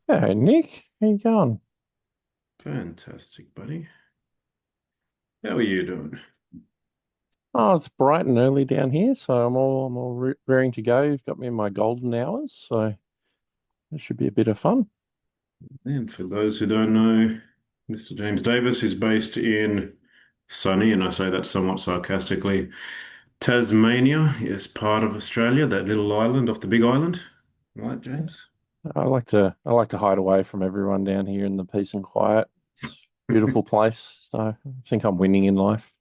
Hey Nick, how you going? Fantastic, buddy. How are you doing? Oh, it's bright and early down here, so I'm all raring to go. You've got me in my golden hours, so it should be a bit of fun. And for those who don't know, Mr. James Davis is based in sunny, and I say that somewhat sarcastically. Tasmania is part of Australia, that little island off the big island. Right, James? I like to hide away from everyone down here in the peace and quiet. It's a beautiful place, so I think I'm winning in life.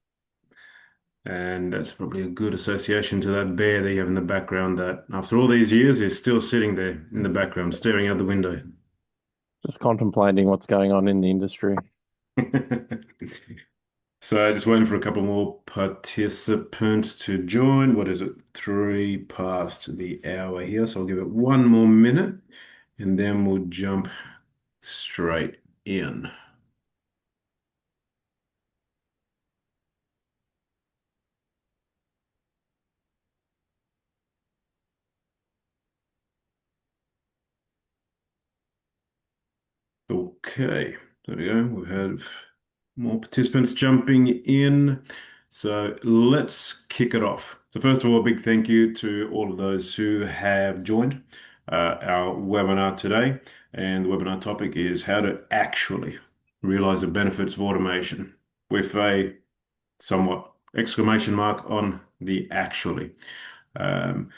And that's probably a good association to that bear that you have in the background that, after all these years, is still sitting there in the background, staring out the window. Just contemplating what's going on in the industry. So just waiting for a couple more participants to join. What is it? 3 past the hour here. So I'll give it one more minute and then we'll jump straight in. Okay, there we go. We have more participants jumping in. So let's kick it off. So first of all, a big thank you to all of those who have joined our webinar today. And the webinar topic is how to actually realize the benefits of automation with a somewhat exclamation mark on the actually. Um,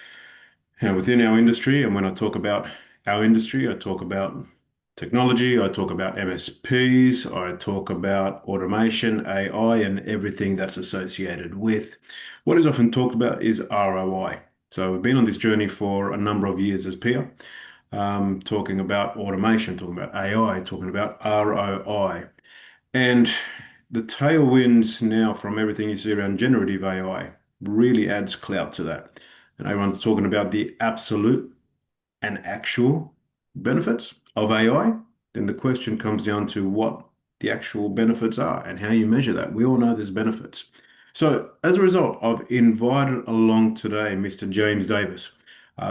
within our industry, and when I talk about our industry, I talk about technology, I talk about MSPs, I talk about automation, AI, and everything that's associated with. What is often talked about is ROI. So we've been on this journey for a number of years as Pia, talking about automation, talking about AI, talking about ROI. And the tailwinds now from everything you see around generative AI really adds clout to that. And everyone's talking about the absolute and actual benefits of AI. Then the question comes down to what the actual benefits are and how you measure that. We all know there's benefits. So as a result, I've invited along today Mr. James Davis.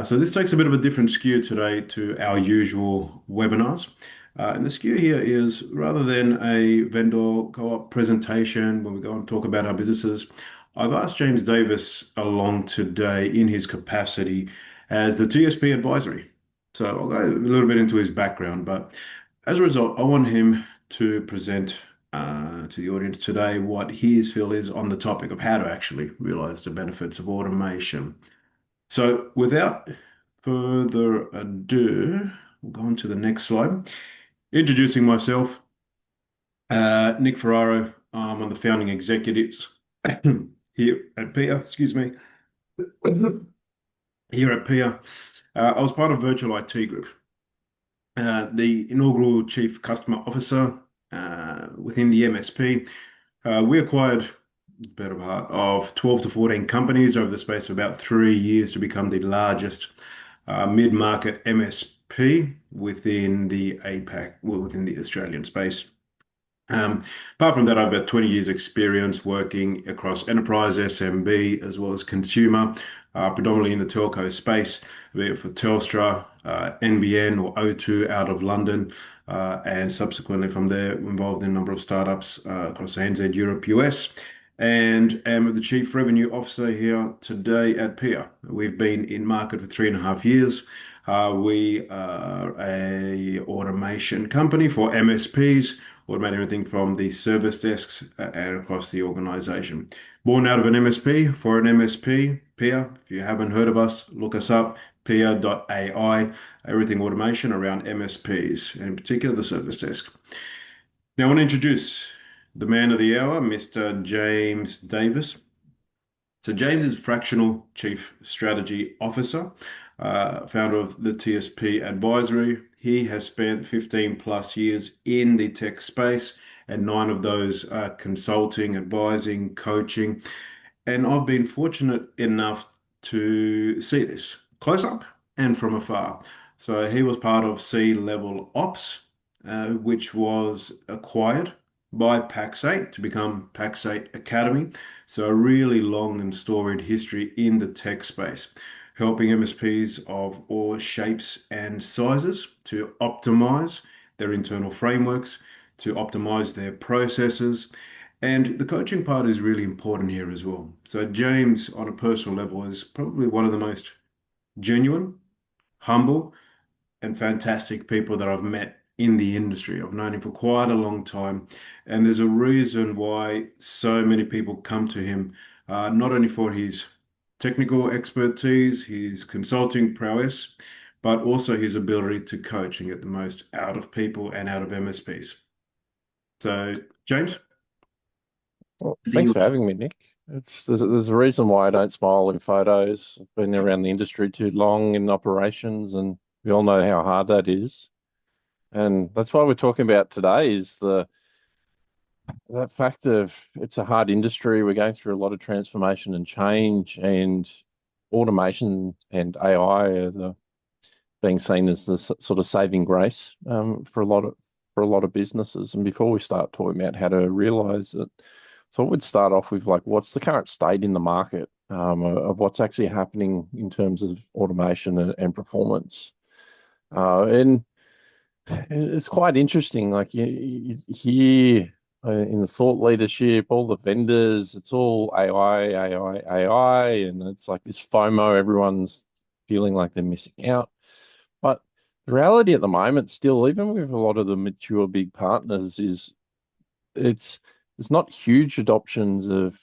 So this takes a bit of a different skew today to our usual webinars. And the skew here is rather than a vendor co-op presentation when we go and talk about our businesses, I've asked James Davis along today in his capacity as the TSP Advisory. So I'll go a little bit into his background, but as a result, I want him to present to the audience today what his feel is on the topic of how to actually realize the benefits of automation. So without further ado, we'll go on to the next slide. Introducing myself, Nick Ferraro. I'm one of the founding executives here at Pia, excuse me. Here at Pia, I was part of Virtual IT Group, the inaugural Chief Customer Officer within the MSP. We acquired the better part of 12 to 14 companies over the space of about 3 years to become the largest mid-market MSP within the APAC, well, within the Australian space. Apart from that, I've got 20 years experience working across enterprise, SMB, as well as consumer, predominantly in the telco space, be it for Telstra, NBN or O2 out of London, and subsequently from there, involved in a number of startups across ANZ, Europe, US, and am the Chief Revenue Officer here today at Pia. We've been in market for 3.5 years. We are a automation company for MSPs, automate everything from the service desks and across the organization. Born out of an MSP for an MSP, Pia. If you haven't heard of us, look us up, Pia.ai, everything automation around MSPs, and in particular the service desk. Now I want to introduce the man of the hour, Mr. James Davis. So James is Fractional Chief Strategy Officer, founder of the TSP Advisory. He has spent 15 plus years in the tech space, and 9 of those are consulting, advising, coaching. And I've been fortunate enough to see this close up and from afar. So he was part of C-Level Ops, which was acquired by Pax8 to become Pax8 Academy. So a really long and storied history in the tech space. helping MSPs of all shapes and sizes to optimize their internal frameworks, to optimize their processes. And the coaching part is really important here as well. So, James, on a personal level, is probably one of the most genuine, humble, and fantastic people that I've met in the industry. I've known him for quite a long time, and there's a reason why so many people come to him, not only for his technical expertise, his consulting prowess, but also his ability to coach and get the most out of people and out of MSPs. So, James, Well, anything thanks you for having me, Nick. There's a reason why I don't smile in photos. I've been around the industry too long in operations, and we all know how hard that is. And that's why we're talking about today is the that fact of it's a hard industry. We're going through a lot of transformation and change, and automation and AI being seen as the sort of saving grace for a lot of businesses. And before we start talking about how to realize it, so we'd start off with like what's the current state in the market of what's actually happening in terms of automation and performance. And it's quite interesting. Like you hear in the thought leadership, all the vendors, it's all AI, AI, AI, and it's like this FOMO. Everyone's feeling like they're missing out. But the reality at the moment, still, even with a lot of the mature big partners, is it's there's not huge adoptions of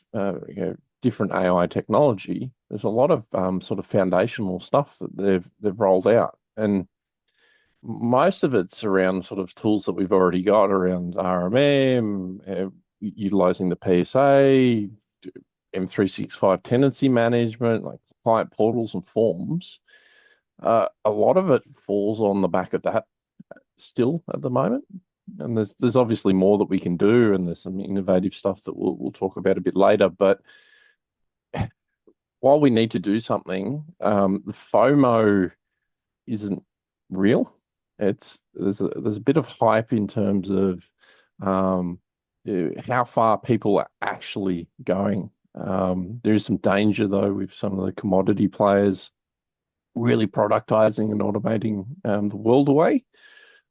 different AI technology. There's a lot of sort of foundational stuff that they've rolled out, and most of it's around sort of tools that we've already got around RMM, utilizing the PSA, M365 tenancy management, like client portals and forms. A lot of it falls on the back of that still at the moment. And there's obviously more that we can do, and there's some innovative stuff that we'll talk about a bit later. But while we need to do something, the FOMO isn't real. There's a bit of hype in terms of um, how far people are actually going. There is some danger though with some of the commodity players really productizing and automating the world away.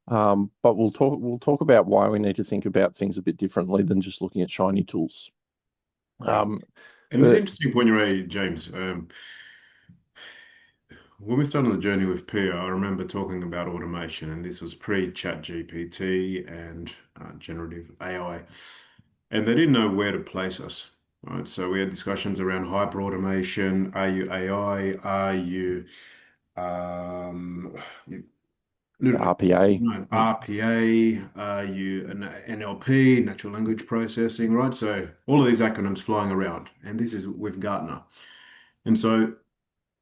But we'll talk about why we need to think about things a bit differently than just looking at shiny tools. right? Um, And it's uh, interesting point you made, James. When we started on the journey with Pia, I remember talking about automation, and this was pre-Chat GPT and generative AI, and they didn't know where to place us. Right, so we had discussions around hyper automation. Are you AI? Are you you literally RPA. RPA? Are you an NLP, natural language processing? Right, so all of these acronyms flying around, and this is with Gartner, and so.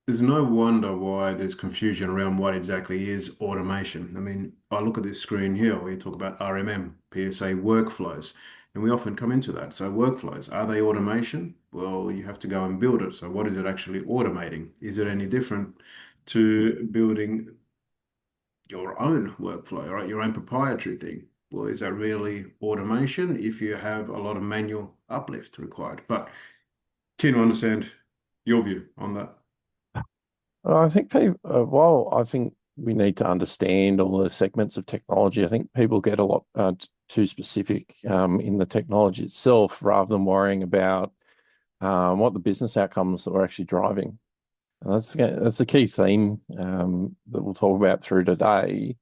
There's no wonder why there's confusion around what exactly is automation. I mean, I look at this screen here where you talk about RMM, PSA workflows, and we often come into that. So, workflows, are they automation? Well, you have to go and build it. So, what is it actually automating? Is it any different to building your own workflow, right? Your own proprietary thing? Well, is that really automation if you have a lot of manual uplift required? But keen to understand your view on that. I think people, while I think we need to understand all the segments of technology, I think people get a lot too specific in the technology itself rather than worrying about what the business outcomes that we're actually driving. And that's a key theme that we'll talk about through today.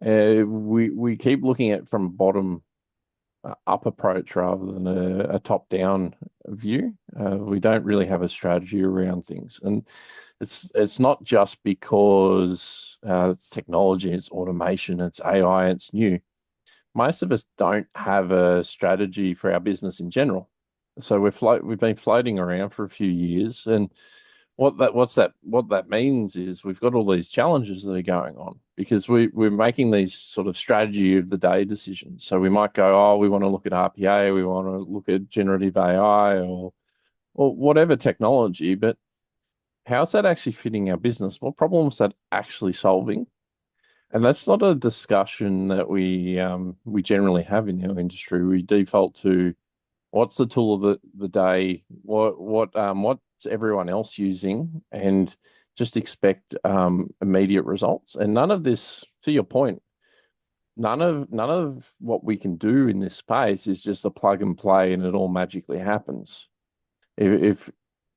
We keep looking at from bottom up approach rather than a top down view. We don't really have a strategy around things, and it's not just because it's technology, it's automation, it's AI, it's new. Most of us don't have a strategy for our business in general. So we've been floating around for a few years, and what that means is we've got all these challenges that are going on because we're making these sort of strategy of the day decisions. So we might go, oh, we want to look at RPA, we want to look at generative AI or whatever technology, but how's that actually fitting our business? What problems is that actually solving? And that's not a discussion that we generally have in our industry. We default to what's the tool of the day, what's everyone else using, and just expect immediate results. And none of this, to your point, none of what we can do in this space is just a plug and play and it all magically happens. If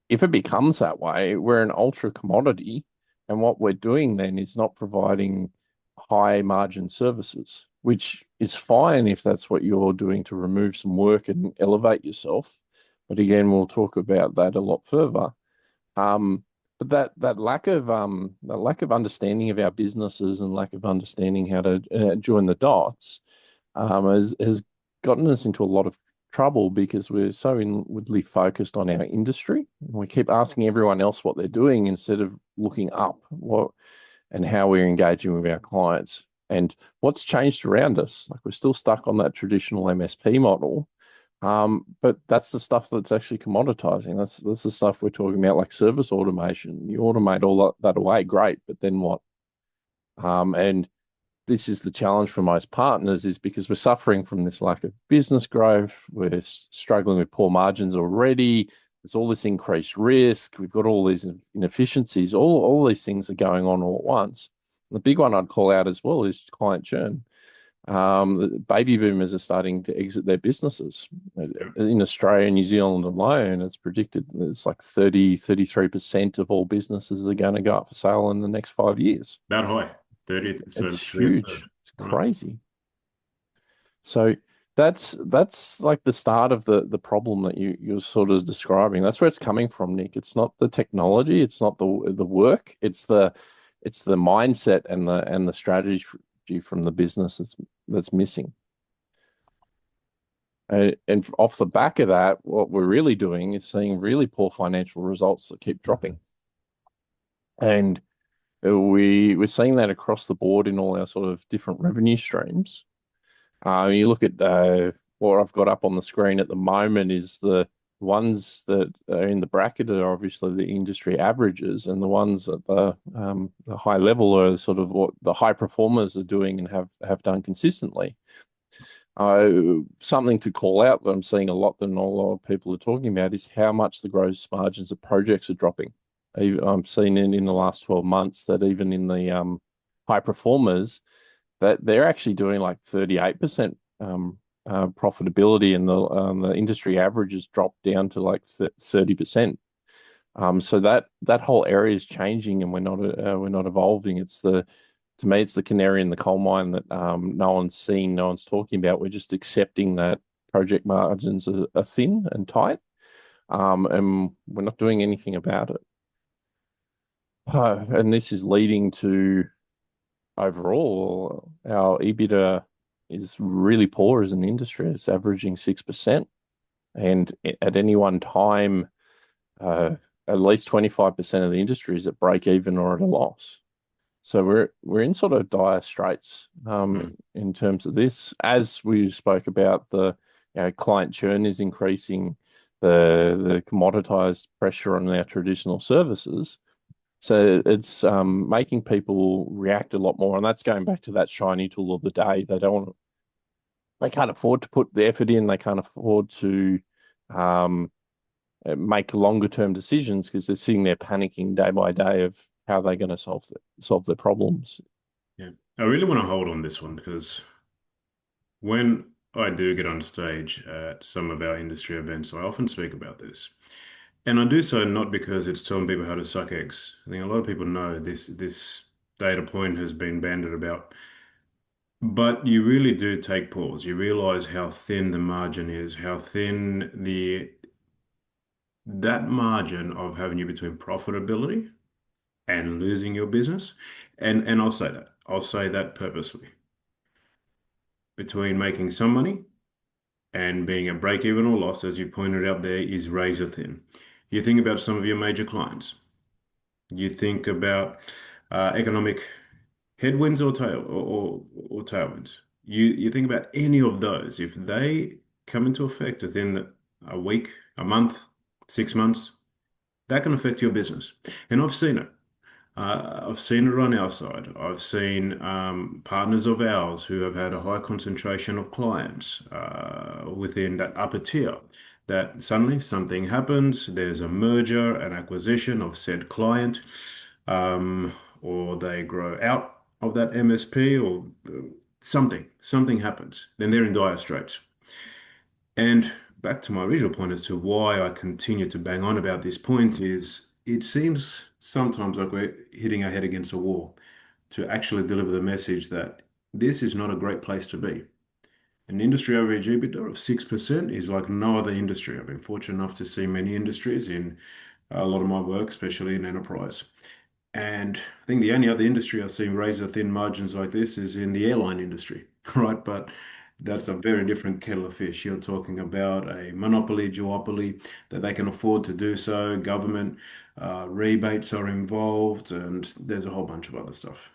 if it becomes that way, we're an ultra commodity, and what we're doing then is not providing high margin services, which is fine if that's what you're doing to remove some work and elevate yourself. But again, we'll talk about that a lot further. Um, but that lack of understanding of our businesses and lack of understanding how to join the dots has gotten us into a lot of trouble because we're so inwardly focused on our industry. We keep asking everyone else what they're doing instead of looking up what and how we're engaging with our clients and what's changed around us. Like we're still stuck on that traditional MSP model. But that's the stuff that's actually commoditizing. That's the stuff we're talking about, like service automation. You automate all that away, great, but then what? And this is the challenge for most partners is because we're suffering from this lack of business growth. We're struggling with poor margins already. There's all this increased risk. We've got all these inefficiencies. All these things are going on all at once. The big one I'd call out as well is client churn. The baby boomers are starting to exit their businesses. In Australia and New Zealand alone, it's predicted it's like 33% of all businesses are going to go up for sale in the next 5 years. That high, 30th, so It's three and huge. third. It's Right. crazy. So that's like the start of the problem that you're sort of describing. That's where it's coming from, Nick. It's not the technology, it's not the work, it's the mindset and the strategy from the business that's missing. And off the back of that, what we're really doing is seeing really poor financial results that keep dropping. And we're seeing that across the board in all our sort of different revenue streams. You look at what I've got up on the screen at the moment is the ones that are in the bracket are obviously the industry averages, and the ones at the high level are sort of what the high performers are doing and have done consistently. Something to call out that I'm seeing a lot that not a lot of people are talking about is how much the gross margins of projects are dropping. I'm seeing in the last 12 months that even in the high performers, that they're actually doing like 38% profitability, and the industry average has dropped down to like 30%. So that whole area is changing, and we're not evolving. To me, it's the canary in the coal mine that no one's seeing, no one's talking about. We're just accepting that project margins are thin and tight, and we're not doing anything about it. And this is leading to overall our EBITDA is really poor as an industry. It's averaging 6%, and at any one time, uh, at least 25% of the industry is at break even or at a loss. So we're in sort of dire straits Mm. in terms of this. As we spoke about, the client churn is increasing, the commoditized pressure on our traditional services. So it's making people react a lot more, and that's going back to that shiny tool of the day. They can't afford to put the effort in. They can't afford to um, make longer term decisions because they're sitting there panicking day by day of how they're going to solve their problems. Yeah. I really want to hold on this one because when I do get on stage at some of our industry events, I often speak about this. And I do so not because it's telling people how to suck eggs. I think a lot of people know this data point has been bandied about. But you really do take pause. You realize how thin the margin is, how thin the that margin of having you between profitability and losing your business. And I'll say that. I'll say that purposefully. Between making some money and being a break even or loss, as you pointed out there, is razor thin. You think about some of your major clients. You think about economic headwinds or or tailwinds. You think about any of those. If they come into effect within a week, a month, 6 months, that can affect your business. And I've seen it. I've seen it on our side. I've seen partners of ours who have had a high concentration of clients within that upper tier. That suddenly something happens, there's a merger, an acquisition of said client. um, or they grow out of that MSP, or something happens. Then they're in dire straits. And back to my original point as to why I continue to bang on about this point is it seems sometimes like we're hitting our head against a wall to actually deliver the message that this is not a great place to be. An industry average EBITDA of 6% is like no other industry. I've been fortunate enough to see many industries in a lot of my work, especially in enterprise. And I think the only other industry I've seen razor thin margins like this is in the airline industry, right? But that's a very different kettle of fish. You're talking about a monopoly, duopoly that they can afford to do so. Government rebates are involved, and there's a whole bunch of other stuff.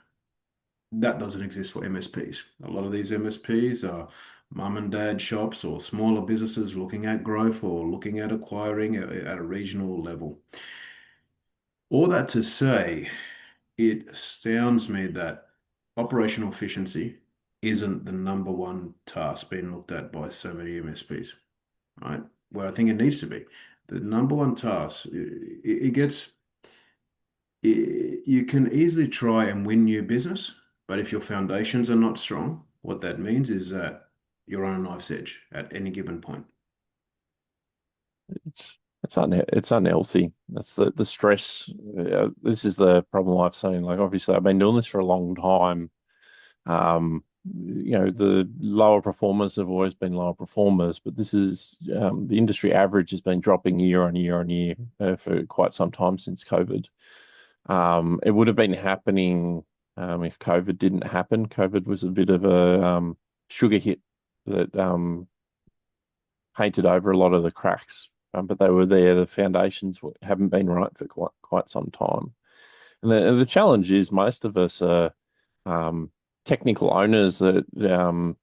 That doesn't exist for MSPs. A lot of these MSPs are mum and dad shops or smaller businesses looking at growth or looking at acquiring at a regional level. All that to say, it astounds me that operational efficiency isn't the number one task being looked at by so many MSPs, right? Where I think it needs to be. The number one task, it gets, you can easily try and win new business, but if your foundations are not strong, what that means is that you're on a knife's edge at any given point. It's unhealthy. That's the stress. This is the problem I've seen. Like obviously, I've been doing this for a long time. The lower performers have always been lower performers, but this is the industry average has been dropping year on year on year for quite some time since COVID. It would have been happening if COVID didn't happen. COVID was a bit of a sugar hit that painted over a lot of the cracks, but they were there. The foundations haven't been right for quite some time. And the challenge is most of us are technical owners that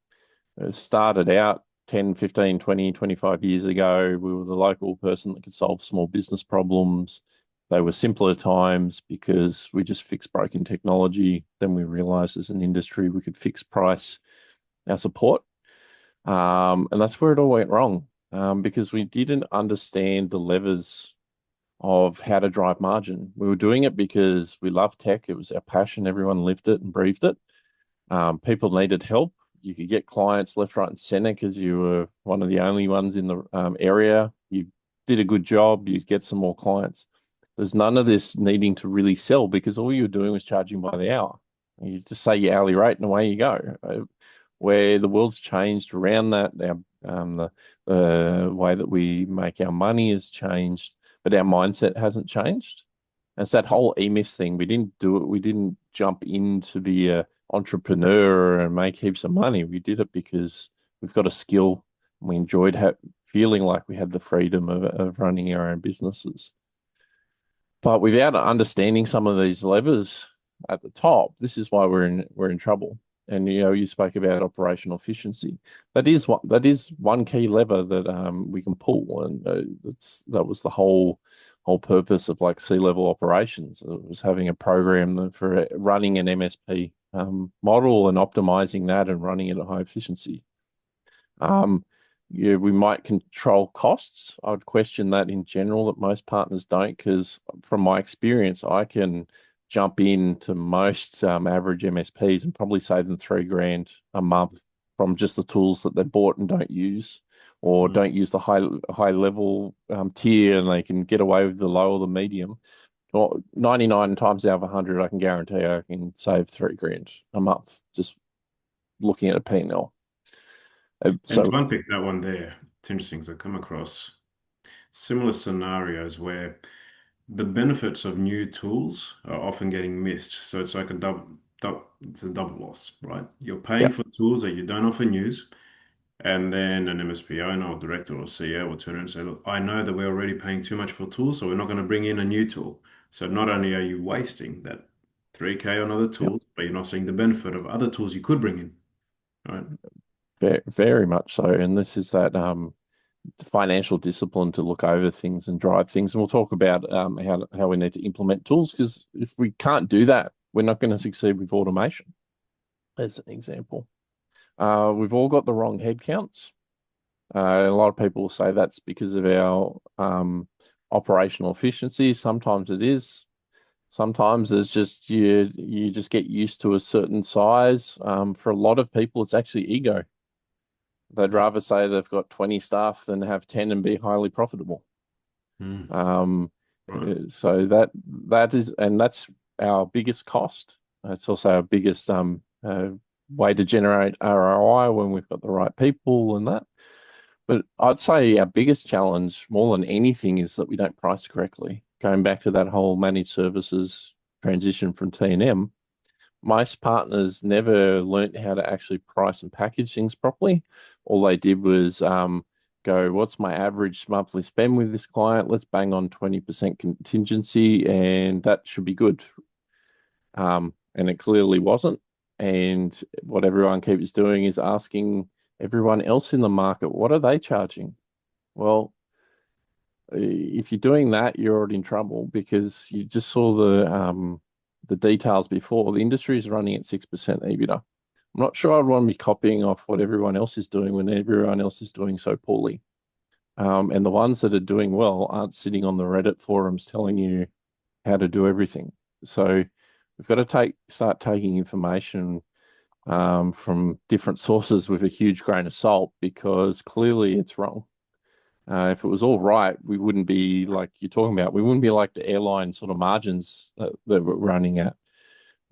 started out 10, 15, 20, 25 years ago. We were the local person that could solve small business problems. They were simpler times because we just fixed broken technology. Then we realized as an industry we could fix price our support. And that's where it all went wrong because we didn't understand the levers of how to drive margin. We were doing it because we loved tech. It was our passion. Everyone lived it and breathed it. People needed help. You could get clients left, right, and center because you were one of the only ones in the area. You did a good job. You'd get some more clients. There's none of this needing to really sell because all you're doing was charging by the hour. You just say your hourly rate and away you go. Where the world's changed around that, the way that we make our money has changed, but our mindset hasn't changed. It's that whole E-Myth thing. We didn't do it. We didn't jump in to be a entrepreneur and make heaps of money. We did it because we've got a skill. And we enjoyed feeling like we had the freedom of running our own businesses. But without understanding some of these levers at the top, this is why we're in trouble. And you spoke about operational efficiency. That is one key lever that we can pull, and that was the whole purpose of like C-level operations. It was having a program for running an MSP model and optimizing that and running it at high efficiency. We might control costs. I would question that in general that most partners don't, because from my experience, I can jump into most average MSPs and probably save them $3,000 a month from just the tools that they bought and don't use, or don't use the high level tier, and they can get away with the low or the medium. Or 99 times out of 100, I can guarantee I can save $3,000 a month just looking at a P&L. And So to unpick that one there, it's interesting because I come across similar scenarios where the benefits of new tools are often getting missed. So it's like it's a double loss, right? You're paying yeah, for tools that you don't often use, and then an MSP owner or director or CEO will turn around and say, "Look, I know that we're already paying too much for tools, so we're not going to bring in a new tool." So not only are you wasting that 3K on other yeah, tools, but you're not seeing the benefit of other tools you could bring in, right? very much so. And this is that financial discipline to look over things and drive things. And we'll talk about how we need to implement tools, because if we can't do that, we're not going to succeed with automation, as an example. We've all got the wrong headcounts. A lot of people say that's because of our operational efficiency. Sometimes it is. Sometimes there's just you just get used to a certain size. For a lot of people, it's actually ego. They'd rather say they've got 20 staff than have 10 and be highly profitable. Mm, Um, right. so that's our biggest cost. It's also our biggest way to generate ROI when we've got the right people and that. But I'd say our biggest challenge, more than anything, is that we don't price correctly. Going back to that whole managed services transition from T&M, most partners never learnt how to actually price and package things properly. All they did was go, what's my average monthly spend with this client? Let's bang on 20% contingency, and that should be good. And it clearly wasn't. And what everyone keeps doing is asking everyone else in the market, what are they charging? Well, if you're doing that, you're already in trouble because you just saw the details before. The industry is running at 6% EBITDA. I'm not sure I'd want to be copying off what everyone else is doing when everyone else is doing so poorly. And the ones that are doing well aren't sitting on the Reddit forums telling you how to do everything. So we've got to start taking information from different sources with a huge grain of salt because clearly it's wrong. If it was all right, we wouldn't be like you're talking about. We wouldn't be like the airline sort of margins that we're running at.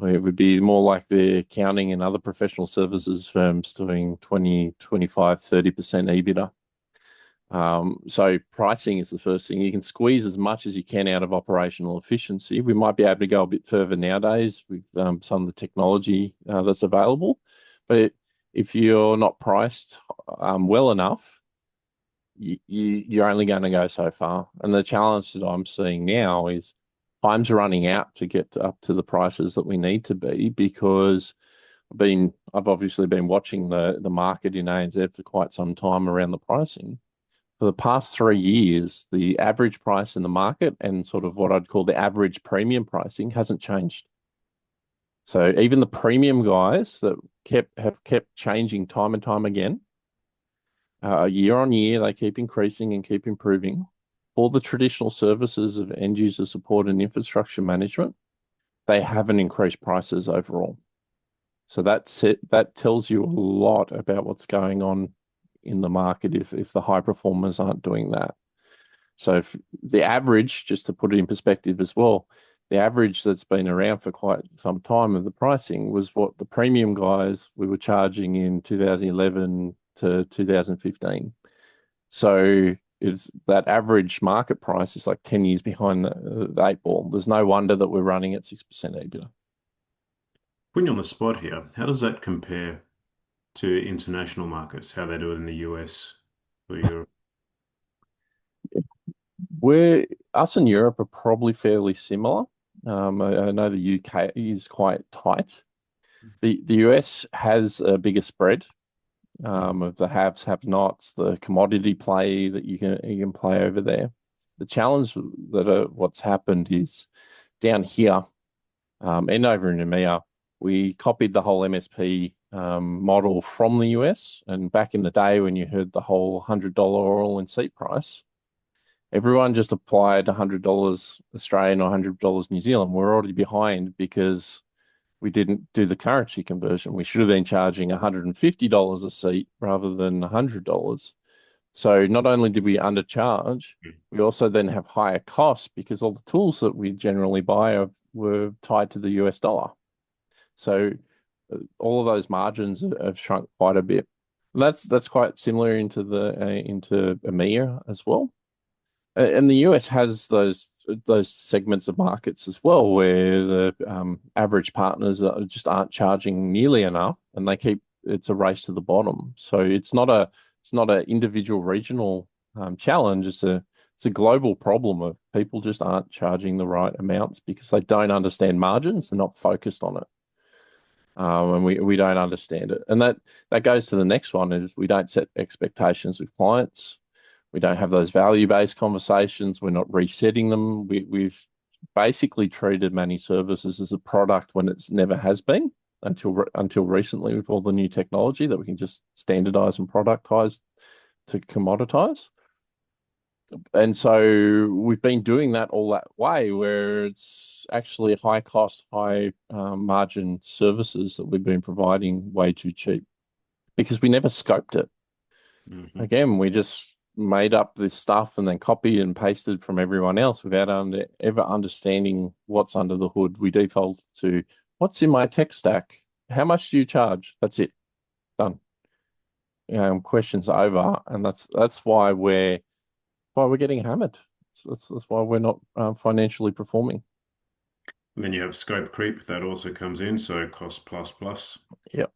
It would be more like the accounting and other professional services firms doing 20, 25, 30% EBITDA. So pricing is the first thing. You can squeeze as much as you can out of operational efficiency. We might be able to go a bit further nowadays with some of the technology that's available. But if you're not priced well enough, you're only going to go so far. And the challenge that I'm seeing now is time's running out to get up to the prices that we need to be because I've obviously been watching the market in ANZ for quite some time around the pricing. For the past 3 years, the average price in the market and sort of what I'd call the average premium pricing hasn't changed. So even the premium guys that have kept changing time and time again, year on year, they keep increasing and keep improving. For the traditional services of end user support and infrastructure management, they haven't increased prices overall. So that tells you a lot about what's going on in the market if the high performers aren't doing that. So if the average, just to put it in perspective as well, the average that's been around for quite some time of the pricing was what the premium guys we were charging in 2011 to 2015. So is that average market price is like 10 years behind the eight ball. There's no wonder that we're running at 6% EBITDA. Putting you on the spot here, how does that compare to international markets, how they do it in the US or Europe? We're us and Europe are probably fairly similar. I know the UK is quite tight. The US has a bigger spread of the haves, have-nots, the commodity play that you can play over there. The challenge what's happened is down here and over in EMEA, we copied the whole MSP model from the US. And back in the day when you heard the whole $100 oil and seat price, everyone just applied $100 Australian or $100 New Zealand. We're already behind because we didn't do the currency conversion. We should have been charging $150 a seat rather than $100. So not only did we undercharge, we also then have higher costs because all the tools that we generally buy were tied to the US dollar. So all of those margins have shrunk quite a bit. And that's quite similar into EMEA as well. And the US has those segments of markets as well, where the average partners just aren't charging nearly enough, and it's a race to the bottom. So it's not an individual regional challenge. It's a global problem of people just aren't charging the right amounts because they don't understand margins. They're not focused on it, and we don't understand it. And that goes to the next one is we don't set expectations with clients. We don't have those value-based conversations. We're not resetting them. We've basically treated managed services as a product when it's never has been until recently with all the new technology that we can just standardize and productize to commoditize. And so we've been doing that all that way where it's actually high cost, high margin services that we've been providing way too cheap because we never scoped it. Hmm. Again, we just made up this stuff and then copied and pasted from everyone else without ever understanding what's under the hood. We default to what's in my tech stack? How much do you charge? That's it. Done. Questions over, and that's why we're getting hammered. That's why we're not financially performing. And then you have scope creep that also comes in, so cost plus plus. Yep.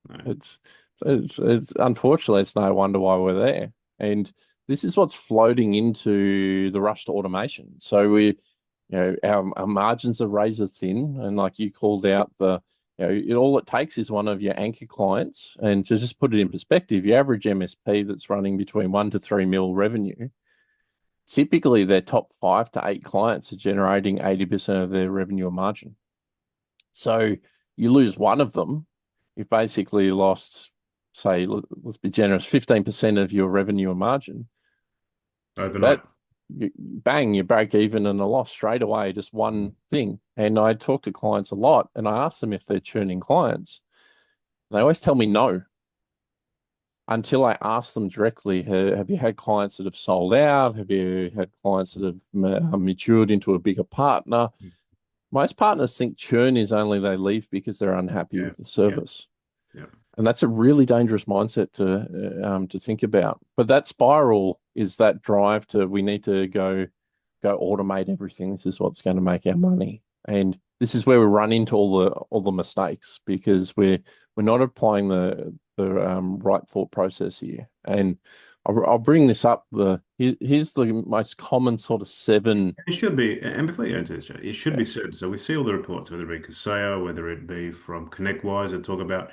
No. It's it's unfortunately it's no wonder why we're there. And this is what's floating into the rush to automation. So our margins are razor thin, and like you called out all it takes is one of your anchor clients, and to just put it in perspective, your average MSP that's running between 1 to 3 mil revenue, typically their top 5 to 8 clients are generating 80% of their revenue or margin. So you lose one of them, you've basically lost, say, let's be generous, 15% of your revenue or margin. Overnight. That bang, you break even and a loss straight away, just one thing. And I talk to clients a lot and I ask them if they're churning clients. They always tell me no until I ask them directly, have you had clients that have sold out? Have you had clients that have matured into a bigger partner? Most partners think churn is only they leave because they're unhappy Yeah, with the yeah, service. yeah. And that's a really dangerous mindset to think about. But that spiral is that drive to we need to go automate everything. This is what's going to make our money. And this is where we run into all the mistakes because we're not applying the right thought process here. And I'll bring this up. Here's the most common sort of seven. It should be, and before you go into this, Joe, it should Yeah. be said. So we see all the reports, whether it be Kaseya, whether it be from ConnectWise, that talk about,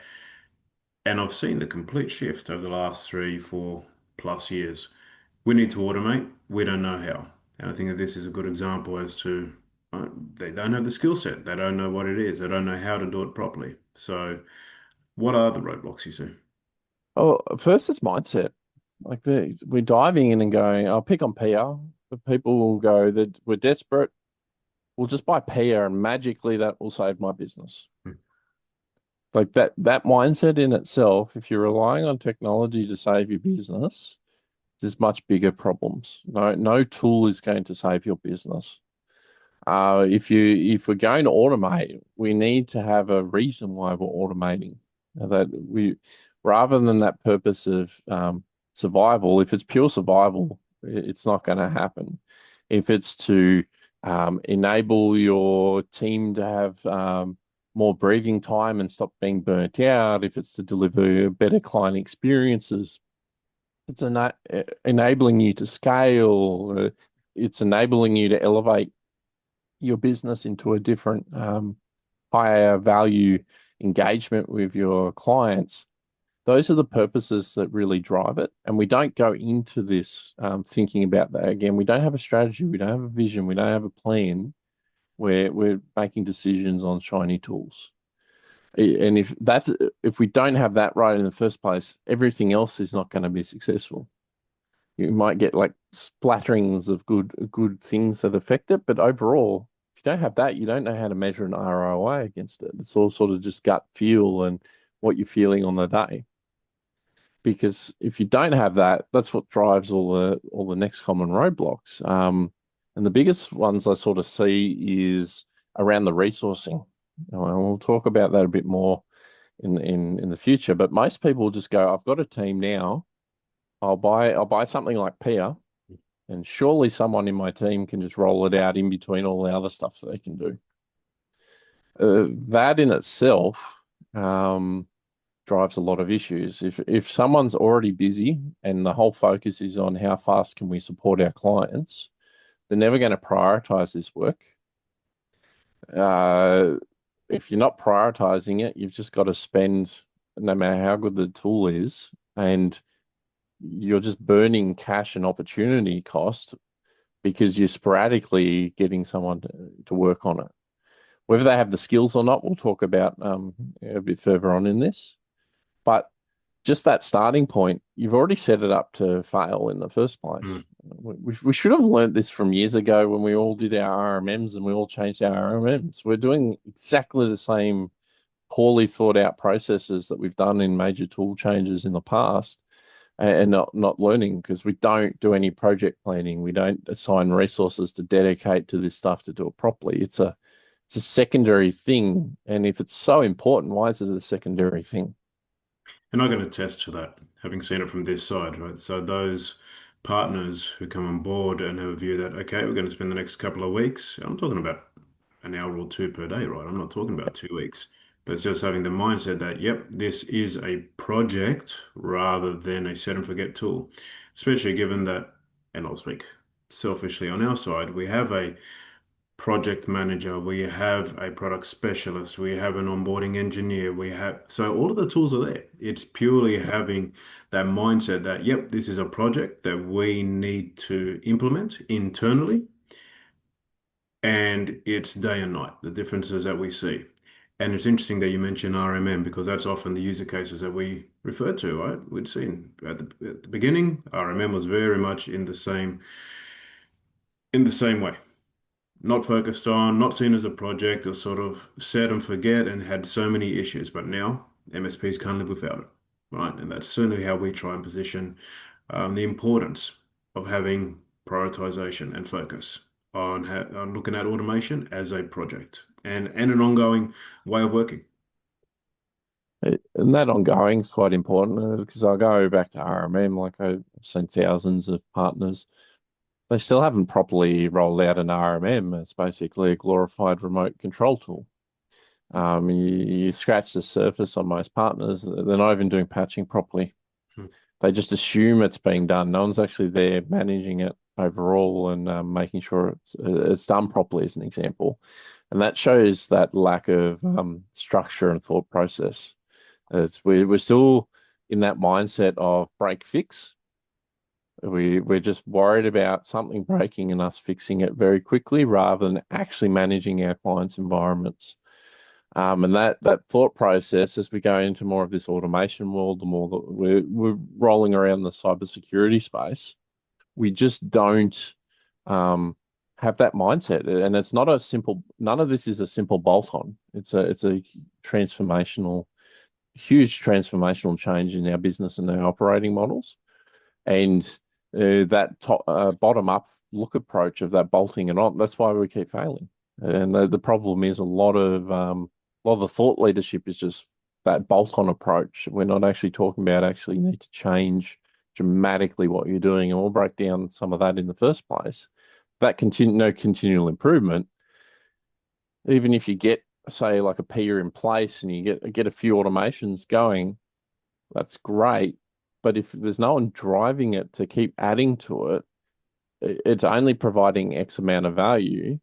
and I've seen the complete shift over the last 3, 4+ years. We need to automate. We don't know how. And I think that this is a good example as to they don't have the skill set. They don't know what it is. They don't know how to do it properly. So, what are the roadblocks you see? Oh, first it's mindset. Like we're diving in and going, I'll pick on PR. The people will go that we're desperate. We'll just buy PR and magically that will save my business. Like that mindset in itself, if you're relying on technology to save your business, there's much bigger problems. No tool is going to save your business. If we're going to automate, we need to have a reason why we're automating. That we rather than that purpose of survival, if it's pure survival, it's not going to happen. If it's to enable your team to have more breathing time and stop being burnt out, if it's to deliver better client experiences, it's enabling you to scale. It's enabling you to elevate your business into a different, higher value engagement with your clients. Those are the purposes that really drive it. And we don't go into this thinking about that. Again, we don't have a strategy, we don't have a vision, we don't have a plan. We're making decisions on shiny tools. And if we don't have that right in the first place, everything else is not going to be successful. You might get like splatterings of good things that affect it, but overall, if you don't have that, you don't know how to measure an ROI against it. It's all sort of just gut feel and what you're feeling on the day. Because if you don't have that, that's what drives all the next common roadblocks. And the biggest ones I sort of see is around the resourcing. And we'll talk about that a bit more in the future. But most people will just go, I've got a team now. I'll buy something like Pia, and surely someone in my team can just roll it out in between all the other stuff that they can do. That in itself drives a lot of issues. If someone's already busy and the whole focus is on how fast can we support our clients, they're never going to prioritize this work. Uh, if you're not prioritizing it, you've just got to spend, no matter how good the tool is, and you're just burning cash and opportunity cost because you're sporadically getting someone to work on it. Whether they have the skills or not, we'll talk about a bit further on in this. But just that starting point, you've already set it up to fail in the first place. Mm. We should have learnt this from years ago when we all did our RMMs and we all changed our RMMs. We're doing exactly the same poorly thought out processes that we've done in major tool changes in the past and not learning because we don't do any project planning. We don't assign resources to dedicate to this stuff to do it properly. It's a secondary thing. And if it's so important, why is it a secondary thing? And I can attest to that, having seen it from this side, right? So those partners who come on board and have a view that, okay, we're going to spend the next couple of weeks, I'm talking about an hour or two per day, right? I'm not talking about 2 weeks, but it's just having the mindset that, yep, this is a project rather than a set and forget tool, especially given that, and I'll speak selfishly on our side, we have a project manager, we have a product specialist, we have an onboarding engineer, we have so all of the tools are there. It's purely having that mindset that, yep, this is a project that we need to implement internally, and it's day and night, the differences that we see. And it's interesting that you mention RMM because that's often the user cases that we refer to, right? We'd seen at the beginning, RMM was very much in the same way, not focused on, not seen as a project, or sort of set and forget and had so many issues. But now MSPs can't live without it, right? And that's certainly how we try and position the importance of having prioritization and focus on looking at automation as a project and an ongoing way of working. And that ongoing is quite important because I go back to RMM, like I've seen thousands of partners. They still haven't properly rolled out an RMM. It's basically a glorified remote control tool. You scratch the surface on most partners, they're not even doing patching properly. Hmm. They just assume it's being done. No one's actually there managing it overall and making sure it's done properly, as an example. And that shows that lack of structure and thought process. We're still in that mindset of break fix. We're just worried about something breaking and us fixing it very quickly rather than actually managing our clients' environments. And that thought process, as we go into more of this automation world, the more that we're rolling around the cybersecurity space, we just don't have that mindset. And it's not a simple. None of this is a simple bolt-on. It's a transformational, huge transformational change in our business and our operating models. And that top, bottom-up look approach of that bolting it on, that's why we keep failing. And the problem is a lot of the thought leadership is just that bolt-on approach. We're not actually talking about actually you need to change dramatically what you're doing, and we'll break down some of that in the first place. That no continual improvement, even if you get, say, like a Pia in place and you get a few automations going, that's great. But if there's no one driving it to keep adding to it, it's only providing X amount of value,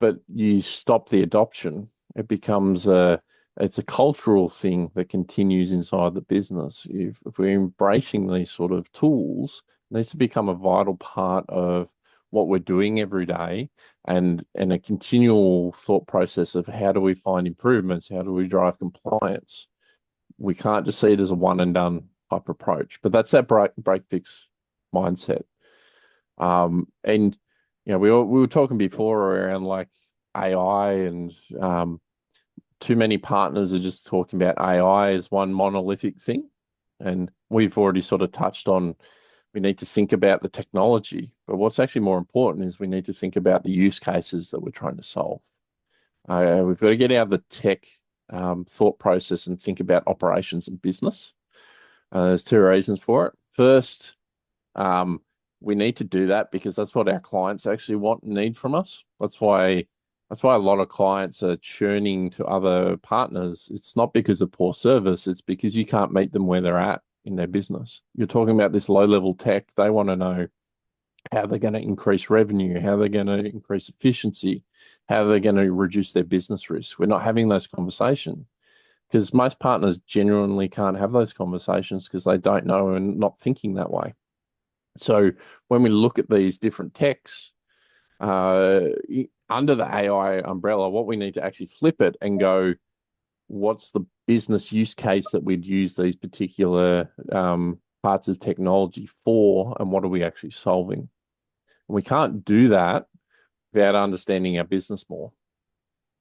but you stop the adoption. It becomes it's a cultural thing that continues inside the business. If we're embracing these sort of tools, it needs to become a vital part of what we're doing every day and a continual thought process of how do we find improvements? How do we drive compliance? We can't just see it as a one and done type approach, but that's that break fix mindset. And we were talking before around like AI and too many partners are just talking about AI as one monolithic thing. And we've already sort of touched on we need to think about the technology, but what's actually more important is we need to think about the use cases that we're trying to solve. We've got to get out of the tech thought process and think about operations and business. There's two reasons for it. First, we need to do that because that's what our clients actually want and need from us. That's why a lot of clients are churning to other partners. It's not because of poor service, it's because you can't meet them where they're at in their business. You're talking about this low-level tech. They want to know how they're going to increase revenue, how they're going to increase efficiency, how they're going to reduce their business risk. We're not having those conversations because most partners genuinely can't have those conversations because they don't know and not thinking that way. So when we look at these different techs, under the AI umbrella, what we need to actually flip it and go, what's the business use case that we'd use these particular parts of technology for, and what are we actually solving. And we can't do that without understanding our business more.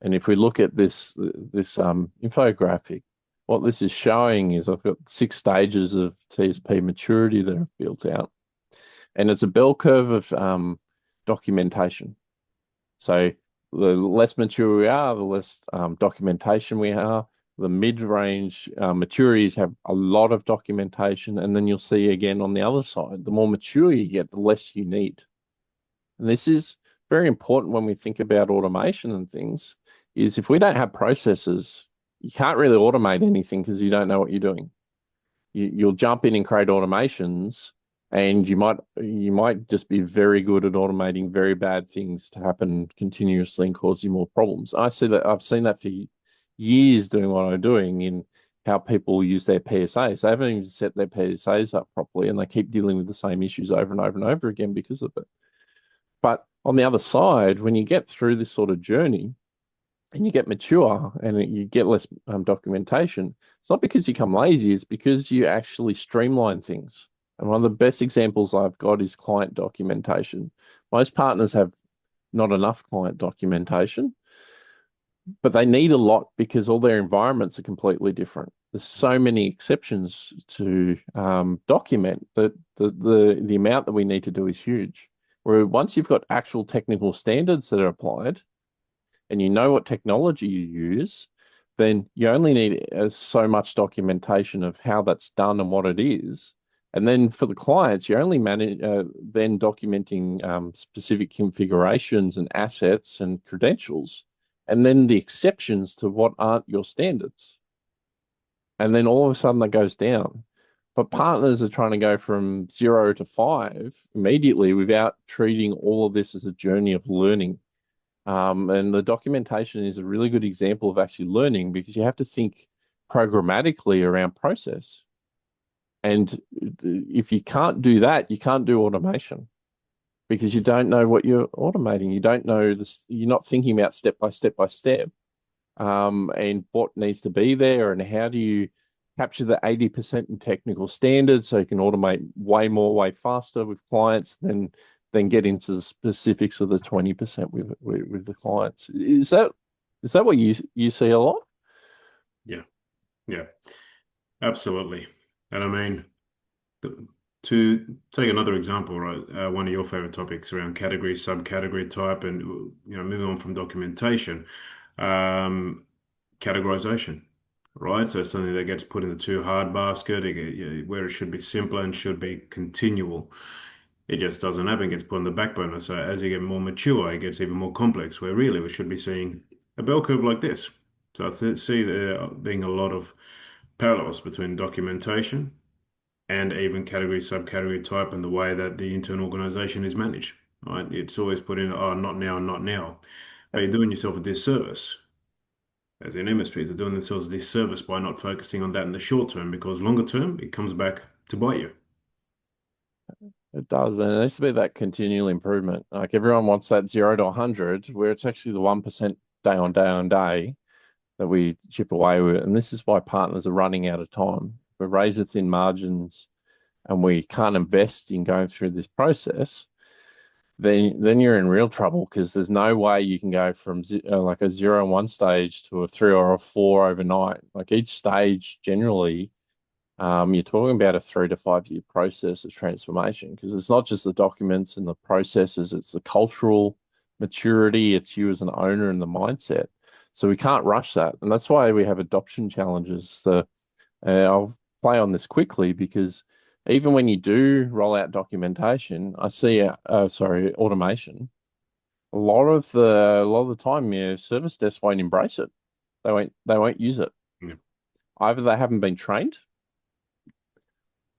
And if we look at this infographic, what this is showing is I've got 6 stages of TSP maturity that I've built out, and it's a bell curve of documentation. So the less mature we are, the less documentation we are. The mid-range maturities have a lot of documentation, and then you'll see again on the other side, the more mature you get, the less you need. And this is very important when we think about automation and things, is if we don't have processes, you can't really automate anything because you don't know what you're doing. You'll jump in and create automations, and you might just be very good at automating very bad things to happen continuously and cause you more problems. I've seen that for years doing what I'm doing in how people use their PSAs. They haven't even set their PSAs up properly, and they keep dealing with the same issues over and over and over again because of it. But on the other side, when you get through this sort of journey and you get mature and you get less documentation, it's not because you become lazy, it's because you actually streamline things. And one of the best examples I've got is client documentation. Most partners have not enough client documentation, but they need a lot because all their environments are completely different. There's so many exceptions to document that the amount that we need to do is huge. Where once you've got actual technical standards that are applied and you know what technology you use, then you only need so much documentation of how that's done and what it is. And then for the clients, you're only then documenting specific configurations and assets and credentials, and then the exceptions to what aren't your standards. And then all of a sudden that goes down. But partners are trying to go from 0 to 5 immediately without treating all of this as a journey of learning. And the documentation is a really good example of actually learning, because you have to think programmatically around process. And if you can't do that, you can't do automation, because you don't know what you're automating. You don't know this, you're not thinking about step by step by step, and what needs to be there, and how do you capture the 80% in technical standards so you can automate way more, way faster with clients than get into the specifics of the 20% with the clients. Is that what you see a lot? Yeah, yeah, absolutely. And I mean, to take another example, right? One of your favorite topics around category, subcategory type, and moving on from documentation, categorization, right? So something that gets put in the too hard basket, where it should be simpler and should be continual. It just doesn't happen, it gets put on the back burner. So as you get more mature, it gets even more complex, where really we should be seeing a bell curve like this. So I see there being a lot of parallels between documentation and even category, subcategory type, and the way that the internal organization is managed, right? It's always put in, oh, not now, not now. But you're doing yourself a disservice. As in MSPs are doing themselves a disservice by not focusing on that in the short term, because longer term, it comes back to bite you. It does, and it needs to be that continual improvement. Like everyone wants that 0 to 100, where it's actually the 1% day on day that we chip away with. And this is why partners are running out of time. We're razor thin margins and we can't invest in going through this process, then you're in real trouble, because there's no way you can go from like a 0 and 1 stage to a 3 or a 4 overnight. Like each stage generally, you're talking about a 3 to 5 year process of transformation, because it's not just the documents and the processes, it's the cultural maturity, it's you as an owner and the mindset. So we can't rush that. And that's why we have adoption challenges. So I'll play on this quickly, because even when you do roll out documentation, I see, automation, a lot of the time, service desk won't embrace it. They won't use it. Yeah. Either they haven't been trained,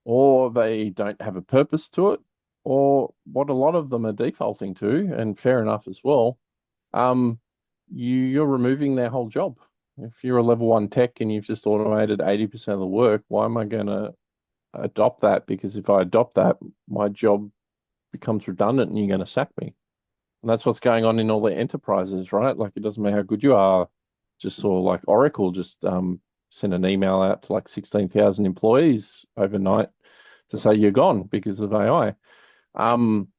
or they don't have a purpose to it, or what a lot of them are defaulting to, and fair enough as well, you're removing their whole job. If you're a level 1 tech and you've just automated 80% of the work, why am I going to adopt that? Because if I adopt that, my job becomes redundant and you're going to sack me. And that's what's going on in all the enterprises, right? Like it doesn't matter how good you are. Just saw like Oracle just sent an email out to like 16,000 employees overnight to say you're gone because of AI. Um,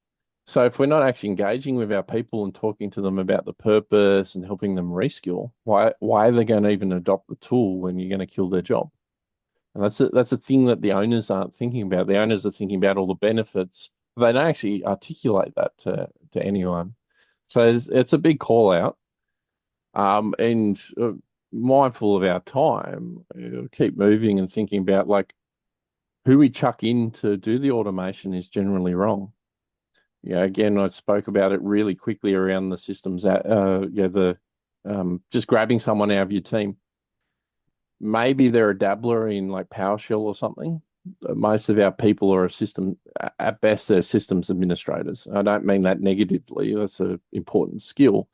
so if we're not actually engaging with our people and talking to them about the purpose and helping them reskill, why are they going to even adopt the tool when you're going to kill their job? And that's a thing that the owners aren't thinking about. The owners are thinking about all the benefits. They don't actually articulate that to anyone. So it's a big call out. And mindful of our time, keep moving and thinking about like who we chuck in to do the automation is generally wrong. Yeah, again, I spoke about it really quickly around the systems. The just grabbing someone out of your team. Maybe they're a dabbler in like PowerShell or something. Most of our people are at best, they're systems administrators. I don't mean that negatively. That's an important skill.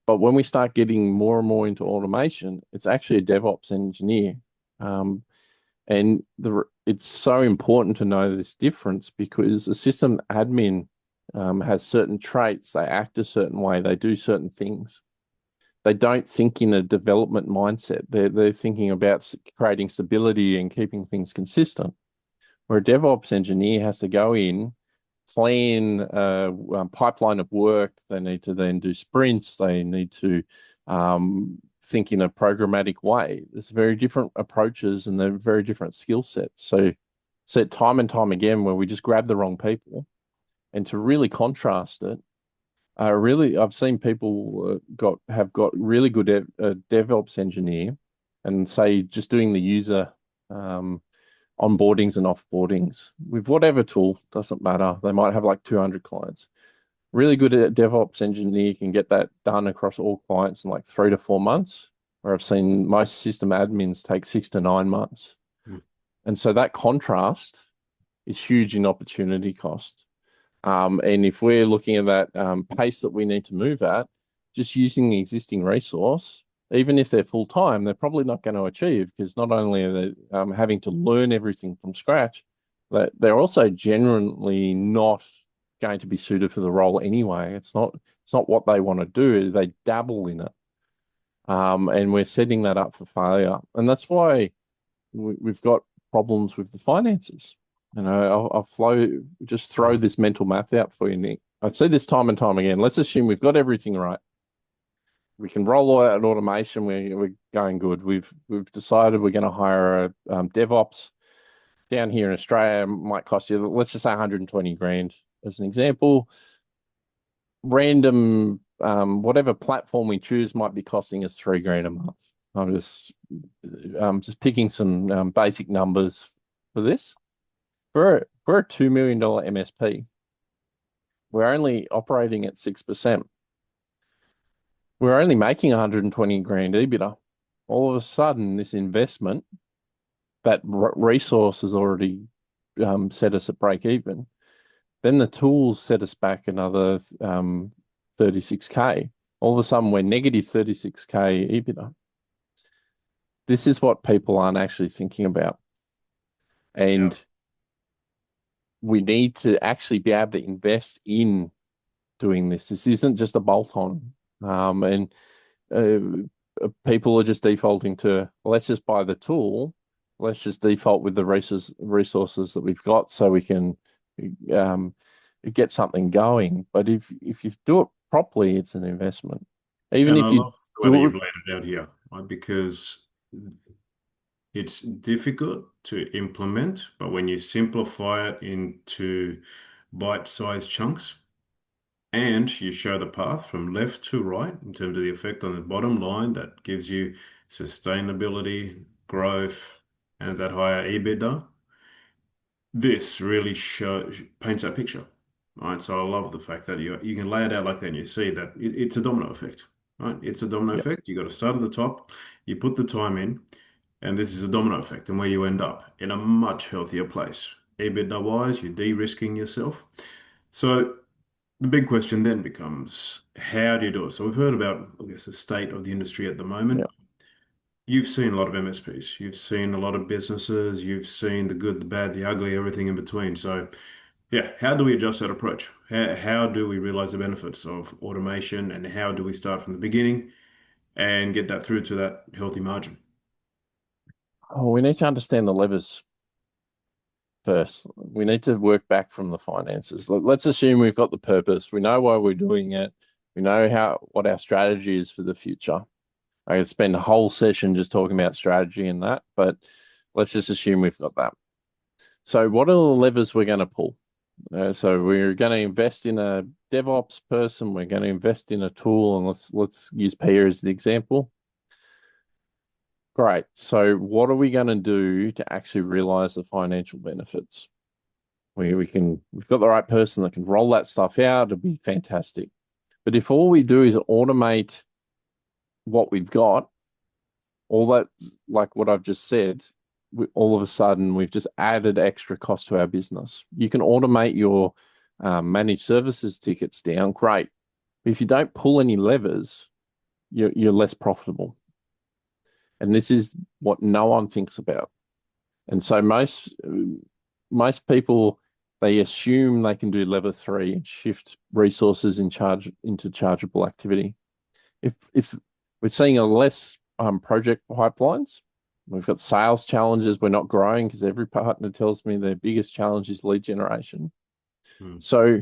But when we start getting more and more into automation, it's actually a DevOps engineer. Um, and it's so important to know this difference because a system admin has certain traits. They act a certain way. They do certain things. They don't think in a development mindset. They're thinking about creating stability and keeping things consistent. Where a DevOps engineer has to go in, plan a pipeline of work. They need to then do sprints. They need to think in a programmatic way. There's very different approaches and they're very different skill sets. So, time and time again where we just grab the wrong people, and to really contrast it, I've seen people have got really good DevOps engineer, and say just doing the user um, onboardings and offboardings with whatever tool, doesn't matter. They might have like 200 clients. Really good at DevOps engineer can get that done across all clients in like 3 to 4 months, where I've seen most system admins take 6 to 9 months. Mm. And so that contrast is huge in opportunity cost. And if we're looking at that pace that we need to move at, just using the existing resource, even if they're full time, they're probably not going to achieve because not only are they having to learn everything from scratch, but they're also generally not going to be suited for the role anyway. It's not what they want to do. They dabble in it. And we're setting that up for failure. And that's why we've got problems with the finances. Just throw this mental math out for you, Nick. I see this time and time again. Let's assume we've got everything right. We can roll out an automation. We're going good. We've decided we're going to hire a DevOps down here in Australia. It might cost you, let's just say 120 grand as an example. Random, whatever platform we choose might be costing us 3 grand a month. I'm just picking some basic numbers for this. For a $2 million MSP, we're only operating at 6%. We're only making 120 grand EBITDA. All of a sudden, this investment, that resource has already set us at break even. Then the tools set us back another 36K. All of a sudden, we're negative 36K EBITDA. This is what people aren't actually thinking about. And Yeah. we need to actually be able to invest in doing this. This isn't just a bolt on. And people are just defaulting to, well, let's just buy the tool. Let's just default with the resources that we've got so we can um, get something going. But if you do it properly, it's an investment. Even And I if you love the way that do it, you've laid it out here, right? Because it's difficult to implement, but when you simplify it into bite-sized chunks and you show the path from left to right in terms of the effect on the bottom line that gives you sustainability, growth, and that higher EBITDA, this really paints that picture. Right. So I love the fact that you can lay it out like that and you see that it's a domino effect. Right. It's a domino yeah, effect. You got to start at the top, you put the time in, and this is a domino effect, and where you end up in a much healthier place. EBITDA wise, you're de-risking yourself. So the big question then becomes, how do you do it? So we've heard about, I guess, the state of the industry at the yeah. moment. You've seen a lot of MSPs, you've seen a lot of businesses, you've seen the good, the bad, the ugly, everything in between. So yeah, how do we adjust that approach? How do we realize the benefits of automation and how do we start from the beginning and get that through to that healthy margin? Oh, we need to understand the levers. first. We need to work back from the finances. Let's assume we've got the purpose. We know why we're doing it. We know what our strategy is for the future. I could spend a whole session just talking about strategy and that, but let's just assume we've got that. So what are the levers we're going to pull? So we're going to invest in a DevOps person. We're going to invest in a tool, and let's use Pia as the example. Great. So what are we going to do to actually realize the financial benefits? We've got the right person that can roll that stuff out. It'd be fantastic. But if all we do is automate what we've got, all that, like what I've just said, all of a sudden we've just added extra cost to our business. You can automate your managed services tickets down, great. But if you don't pull any levers, you're less profitable. And this is what no one thinks about. And so most people, they assume they can do lever 3 and shift resources into chargeable activity. If we're seeing a less project pipelines, we've got sales challenges, we're not growing because every partner tells me their biggest challenge is lead generation. So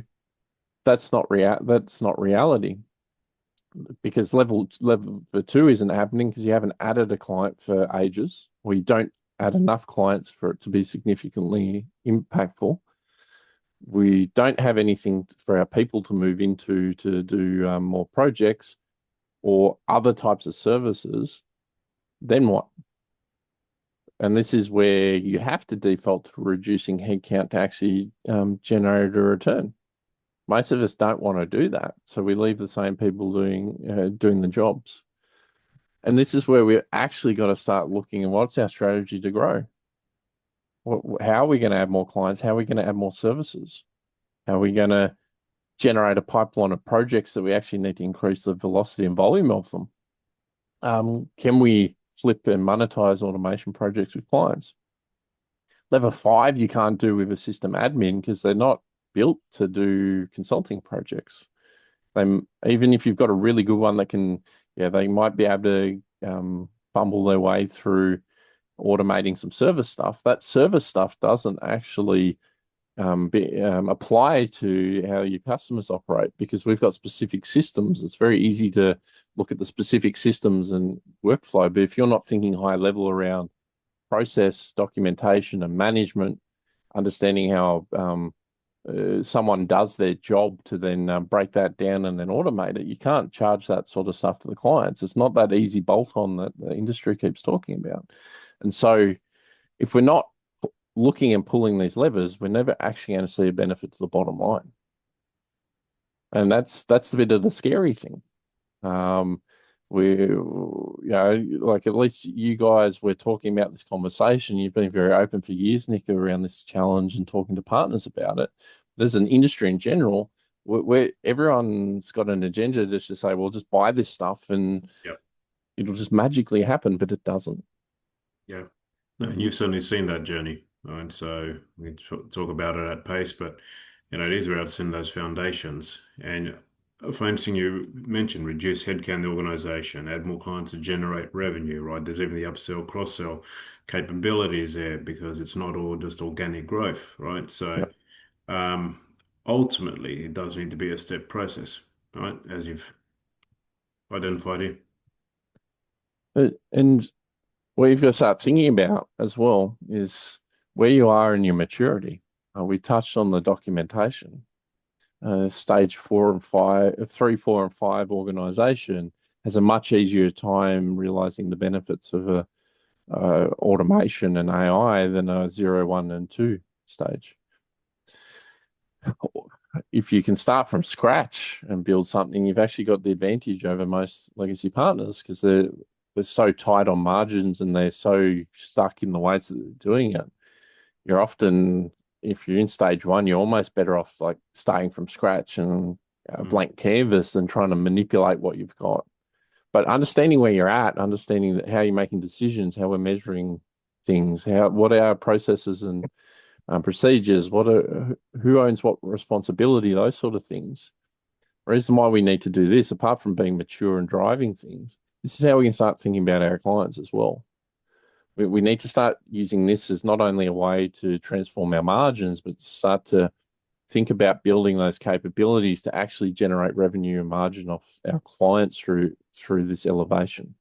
that's not reality. Because level 2 isn't happening because you haven't added a client for ages, or you don't add enough clients for it to be significantly impactful. We don't have anything for our people to move into to do more projects or other types of services. Then what? And this is where you have to default to reducing headcount to actually generate a return. Most of us don't want to do that, so we leave the same people doing the jobs. And this is where we've actually got to start looking at what's our strategy to grow. How are we going to add more clients? How are we going to add more services? How are we going to generate a pipeline of projects that we actually need to increase the velocity and volume of them? Can we flip and monetize automation projects with clients? Level 5 you can't do with a system admin because they're not built to do consulting projects. Even if you've got a really good one that can, they might be able to fumble their way through automating some service stuff. That service stuff doesn't actually apply to how your customers operate because we've got specific systems. It's very easy to look at the specific systems and workflow, but if you're not thinking high level around process, documentation, and management, understanding how someone does their job to then break that down and then automate it, you can't charge that sort of stuff to the clients. It's not that easy bolt-on that the industry keeps talking about. And so if we're not looking and pulling these levers, we're never actually going to see a benefit to the bottom line. And that's the bit of the scary thing. Like at least you guys were talking about this conversation. You've been very open for years, Nick, around this challenge and talking to partners about it. There's an industry in general where everyone's got an agenda just to say, well, just buy this stuff and it'll just magically happen, but it doesn't. Yeah. No, and you've certainly seen that journey. And so we can talk about it at pace, but it is about setting those foundations. And for instance, you mentioned reduce headcount in the organization, add more clients to generate revenue, right? There's even the upsell, cross-sell capabilities there because it's not all just organic growth, right? So ultimately, it does need to be a step process, right? As you've identified here. And what you've got to start thinking about as well is where you are in your maturity. We touched on the documentation. Stage 4 and 5, 3, 4, and 5 organization has a much easier time realizing the benefits of automation and AI than a 0, 1, and 2 stage. If you can start from scratch and build something, you've actually got the advantage over most legacy partners because they're so tight on margins and they're so stuck in the ways that they're doing it. You're often, if you're in stage 1, you're almost better off like starting from scratch and a blank canvas and trying to manipulate what you've got. But understanding where you're at, understanding that how you're making decisions, how we're measuring things, what are our processes and procedures, who owns what responsibility, those sort of things. The reason why we need to do this, apart from being mature and driving things, this is how we can start thinking about our clients as well. We need to start using this as not only a way to transform our margins, but start to think about building those capabilities to actually generate revenue and margin off our clients through this elevation.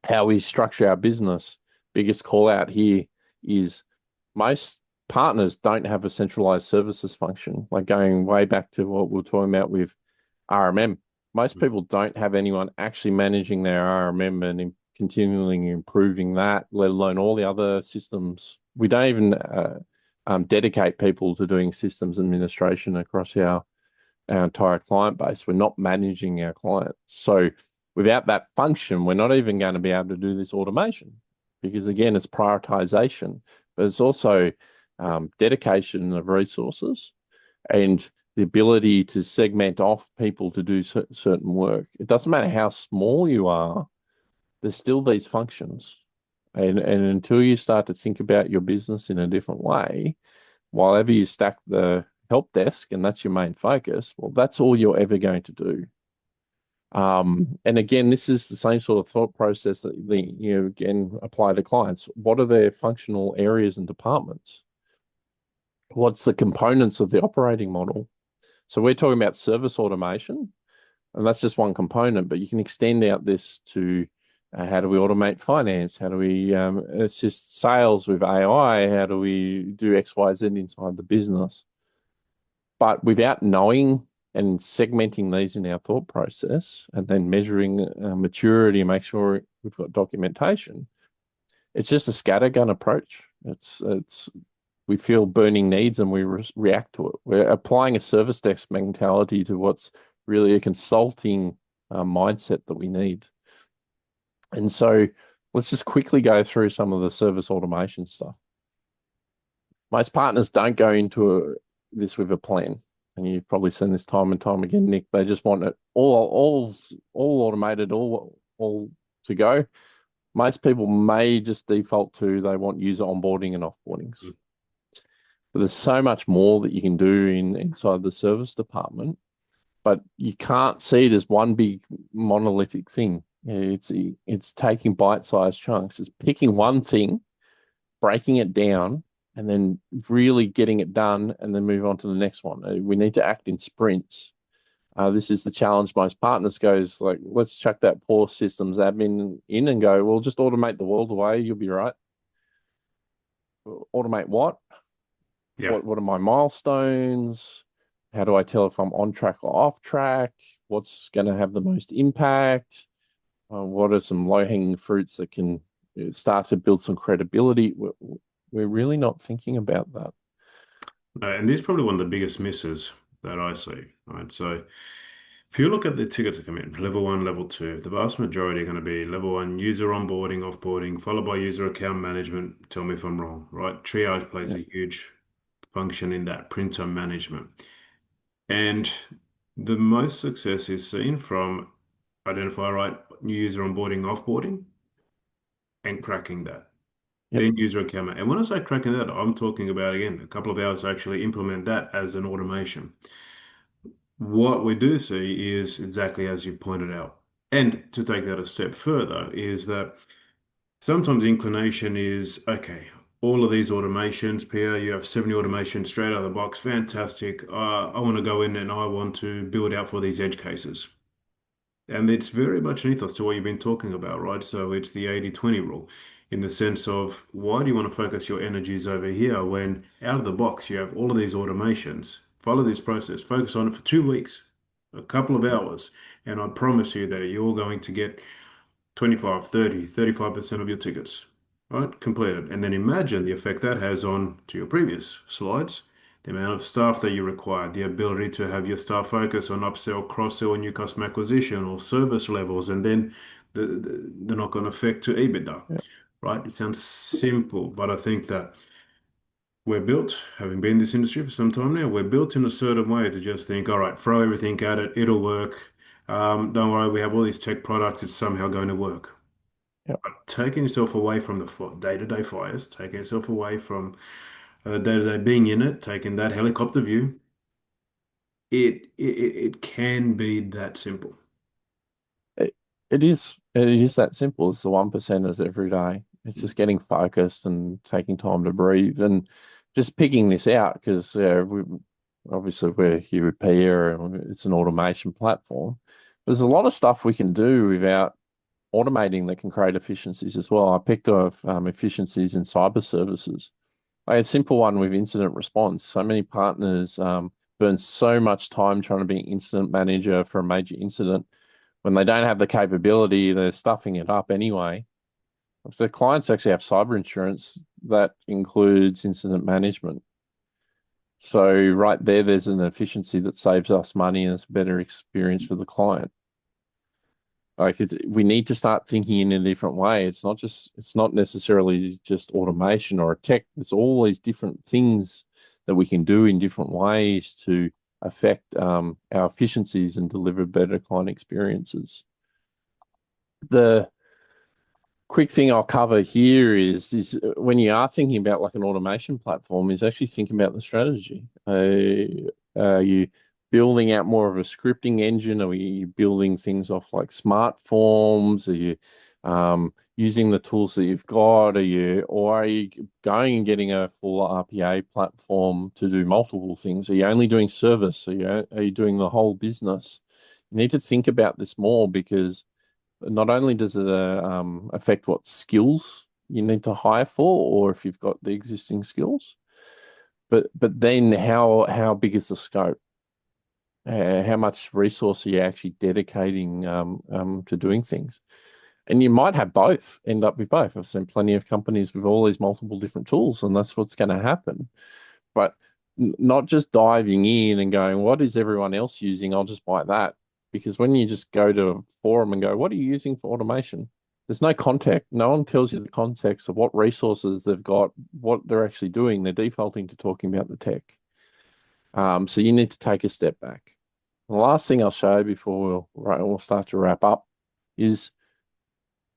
How we structure our business, biggest call out here is most partners don't have a centralized services function. Like going way back to what we were talking about with RMM, most people don't have anyone actually managing their RMM and continually improving that, let alone all the other systems. We don't even dedicate people to doing systems administration across our entire client base. We're not managing our clients. So without that function, we're not even going to be able to do this automation because, again, it's prioritization, but it's also dedication of resources and the ability to segment off people to do certain work. It doesn't matter how small you are, there's still these functions. And until you start to think about your business in a different way, while ever you stack the help desk and that's your main focus, well, that's all you're ever going to do. And again, this is the same sort of thought process that you again apply to clients. What are their functional areas and departments? What's the components of the operating model? So we're talking about service automation, and that's just one component, but you can extend out this to how do we automate finance? How do we assist sales with AI? How do we do X, Y, Z inside the business? But without knowing and segmenting these in our thought process and then measuring maturity and make sure we've got documentation, it's just a scattergun approach. It's we feel burning needs and we react to it. We're applying a service desk mentality to what's really a consulting mindset that we need. And so let's just quickly go through some of the service automation stuff. Most partners don't go into this with a plan. And you've probably seen this time and time again, Nick. They just want it all automated, all to go. Most people may just default to they want user onboarding and offboardings. But there's so much more that you can do inside the service department, but you can't see it as one big monolithic thing. It's taking bite-sized chunks. It's picking one thing, breaking it down, and then really getting it done and then move on to the next one. We need to act in sprints. This is the challenge most partners goes like, let's chuck that poor systems admin in and go, well, just automate the world away. You'll be right. Automate what? Yeah. What are my milestones? How do I tell if I'm on track or off track? What's going to have the most impact? What are some low-hanging fruits that can start to build some credibility? We're really not thinking about that. And this is probably one of the biggest misses that I see, right? So if you look at the tickets that come in, level one, level two, the vast majority are going to be level one, user onboarding, offboarding, followed by user account management. Tell me if I'm wrong, right? Triage plays Yeah. a huge function in that printer management. And the most success is seen from identify right new user onboarding, offboarding, and cracking that. Yep. Then user account. And when I say cracking that, I'm talking about, again, a couple of hours to actually implement that as an automation. What we do see is exactly as you pointed out. And to take that a step further, is that sometimes the inclination is okay, all of these automations, Pia, you have 70 automations straight out of the box. Fantastic. I want to go in and I want to build out for these edge cases. And it's very much an ethos to what you've been talking about, right? So it's the 80-20 rule in the sense of why do you want to focus your energies over here when out of the box you have all of these automations? Follow this process, focus on it for 2 weeks, a couple of hours, and I promise you that you're going to get 25, 30, 35% of your tickets, right? Completed. And then imagine the effect that has on to your previous slides, the amount of staff that you require, the ability to have your staff focus on upsell, cross-sell, new customer acquisition or service levels, and then the knock-on effect to EBITDA, Yep. right? It sounds simple, but I think that we're built, having been in this industry for some time now, we're built in a certain way to just think, all right, throw everything at it, it'll work. Don't worry, we have all these tech products, it's somehow going to work. Yep. Taking yourself away from the day-to-day fires, taking yourself away from day-to-day being in it, taking that helicopter view, it can be that simple. It is. It is that simple. It's the 1%ers every day. It's just getting focused and taking time to breathe and just picking this out because obviously we're here at Pia and it's an automation platform. There's a lot of stuff we can do without automating that can create efficiencies as well. I picked up efficiencies in cyber services. Like a simple one with incident response. So many partners burn so much time trying to be an incident manager for a major incident. When they don't have the capability, they're stuffing it up anyway. If the clients actually have cyber insurance, that includes incident management. So right there, there's an efficiency that saves us money and it's a better experience for the client. Like we need to start thinking in a different way. It's not necessarily just automation or a tech. It's all these different things that we can do in different ways to affect our efficiencies and deliver better client experiences. The quick thing I'll cover here is when you are thinking about like an automation platform, is actually thinking about the strategy. Are you building out more of a scripting engine? Are you building things off like smart forms? Are you using the tools that you've got? Are you going and getting a full RPA platform to do multiple things? Are you only doing service? Are you doing the whole business? You need to think about this more because not only does it affect what skills you need to hire for, or if you've got the existing skills, but then how big is the scope? How much resource are you actually dedicating to doing things? And you might have both, end up with both. I've seen plenty of companies with all these multiple different tools, and that's what's going to happen. But not just diving in and going, what is everyone else using? I'll just buy that. Because when you just go to a forum and go, what are you using for automation? There's no context. No one tells you the context of what resources they've got, what they're actually doing. They're defaulting to talking about the tech. So you need to take a step back. The last thing I'll show before we'll start to wrap up is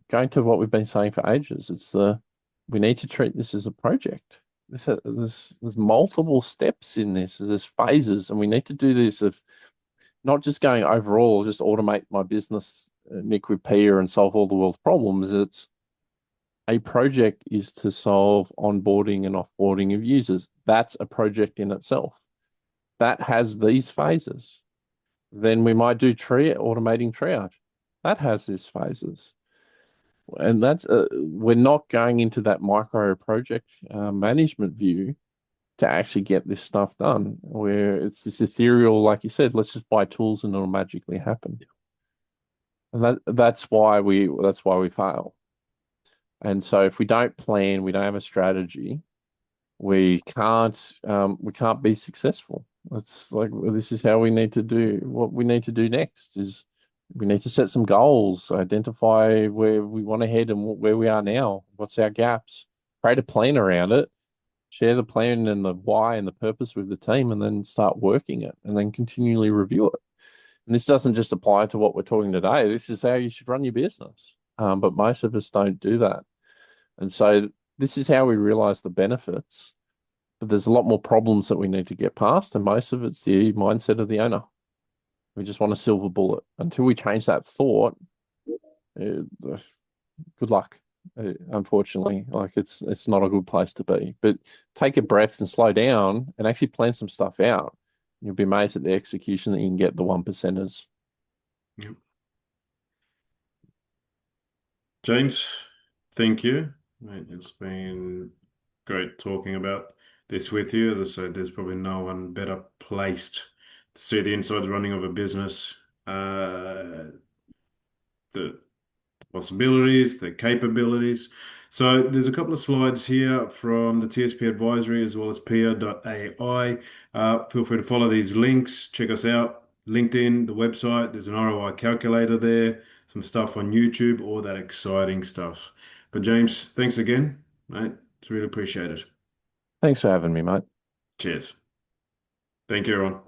going to what we've been saying for ages. We need to treat this as a project. There's multiple steps in this. There's phases, and we need to do this of not just going overall, just automate my business, Nick with Pia, and solve all the world's problems. It's a project is to solve onboarding and offboarding of users. That's a project in itself. That has these phases. Then we might do automating triage. That has these phases. And we're not going into that micro project management view to actually get this stuff done, where it's this ethereal, like you said, let's just buy tools and it'll magically happen. And that's why we fail. And so if we don't plan, we don't have a strategy, we can't be successful. It's like this is how we need to do what we need to do next is we need to set some goals, identify where we want to head and where we are now, what's our gaps, create a plan around it, share the plan and the why and the purpose with the team, and then start working it and then continually review it. And this doesn't just apply to what we're talking today. This is how you should run your business. But most of us don't do that. And so this is how we realize the benefits. But there's a lot more problems that we need to get past. And most of it's the mindset of the owner. We just want a silver bullet. Until we change that thought, good luck. Unfortunately, like it's not a good place to be. But take a breath and slow down and actually plan some stuff out. You'll be amazed at the execution that you can get the 1%ers. Yep. James, thank you. Mate, it's been great talking about this with you. As I said, there's probably no one better placed to see the insides running of a business, the possibilities, the capabilities. So there's a couple of slides here from the TSP Advisory as well as Pia.ai. Feel free to follow these links, check us out. LinkedIn, the website, there's an ROI calculator there, some stuff on YouTube, all that exciting stuff. But James, thanks again, mate. It's really appreciated. Thanks for having me, mate. Cheers. Thank you, everyone.